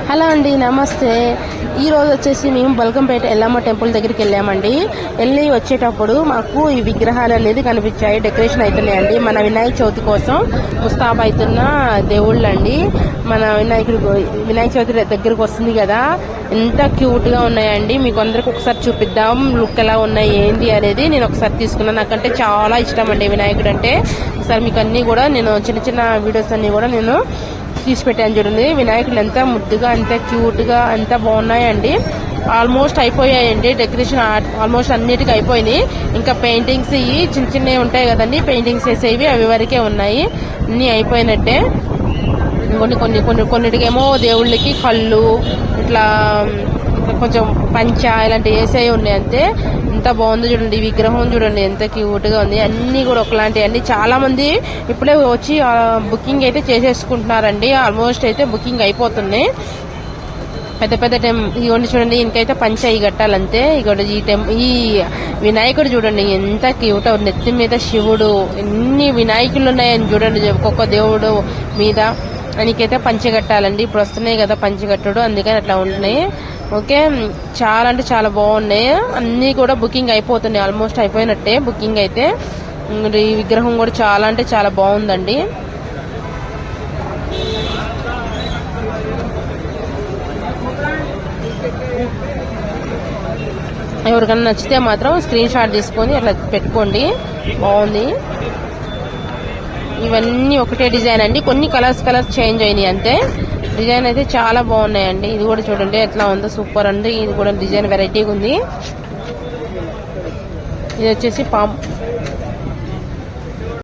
Hello అండి, నమస్తే. ఈరోజు వచ్చేసి మేము బల్కంపేట ఎల్లమ్మ టెంపుల్ దగ్గరికి వెళ్ళామండి. వెళ్ళి వచ్చేటప్పుడు మాకు ఈ విగ్రహాలు అనేది కనిపించాయి. డెకరేషన్ అవుతున్నాయండి. మన వినాయక చవితి కోసం ముస్తాబ్ అవుతున్న దేవుళ్ళు అండి. మన వినాయక చవితి దగ్గరకు వస్తుంది కదా, ఎంత క్యూట్ గా ఉన్నాయండి. మీకు అందరికి ఒకసారి చూపిద్దాం లుక్ ఎలా ఉన్నాయి ఏంటి అనేది. నేను ఒకసారి తీసుకున్నాను. నాకంటే చాలా ఇష్టం అండి వినాయకుడు అంటే. ఒకసారి మీకు అన్ని కూడా నేను చిన్న చిన్న వీడియోస్ అన్ని కూడా నేను తీసి పెట్టాను చూడండి. వినాయకుడు ఎంత ముద్దుగా, ఎంత క్యూట్ గా, ఎంత బాగున్నాయండి. ఆల్మోస్ట్ అయిపోయాయండి. డెకరేషన్ ఆల్మోస్ట్ అన్నిటికీ అయిపోయినాయి. ఇంకా పెయింటింగ్స్ ఇవి చిన్న చిన్నవి ఉంటాయి కదండి, పెయింటింగ్స్ వేసేవి అవి వరకే ఉన్నాయి. అన్ని అయిపోయినట్టే. కొన్నిటికేమో దేవుళ్ళకి కళ్ళు ఇట్లా కొంచెం పంచ ఇలాంటి వేసేవి ఉన్నాయి అంతే. ఎంత బాగుందో చూడండి. విగ్రహం చూడండి ఎంత క్యూట్ గా ఉంది. అన్ని కూడా ఒకలాంటి అండి. చాలా మంది ఇప్పుడే వచ్చి బుకింగ్ అయితే చేసేసుకుంటున్నారండి. ఆల్మోస్ట్ అయితే బుకింగ్ అయిపోతుంది. పెద్ద పెద్ద ఇవన్నీ చూడండి. ఇంకైతే పంచ ఈ కట్టాలంతే. ఈ వినాయకుడు చూడండి ఎంత క్యూట్. నెత్తి మీద శివుడు, ఎన్ని వినాయకులు ఉన్నాయని చూడండి. ఒక్కొక్క దేవుడు మీద ఆయనకైతే పంచె కట్టాలండి. ఇప్పుడు వస్తున్నాయి కదా పంచె అందుకని అట్లా ఉంటున్నాయి. ఓకే, చాలా అంటే చాలా బాగున్నాయి. అన్ని కూడా బుకింగ్ అయిపోతున్నాయి. ఆల్మోస్ట్ అయిపోయినట్టే బుకింగ్ అయితే. ఈ విగ్రహం కూడా చాలా అంటే చాలా బాగుందండి. ఎవరికైనా నచ్చితే మాత్రం స్క్రీన్ షాట్ తీసుకొని అట్లా పెట్టుకోండి. బాగుంది. ఇవన్నీ ఒకటే డిజైన్ అండి. కొన్ని కలర్స్ చేంజ్ అయినాయి అంతే. డిజైన్ అయితే చాలా బాగున్నాయండి. ఇది కూడా చూడండి ఎట్లా ఉందో, సూపర్ అండి. ఇది కూడా డిజైన్ వెరైటీగా ఉంది. ఇది వచ్చేసి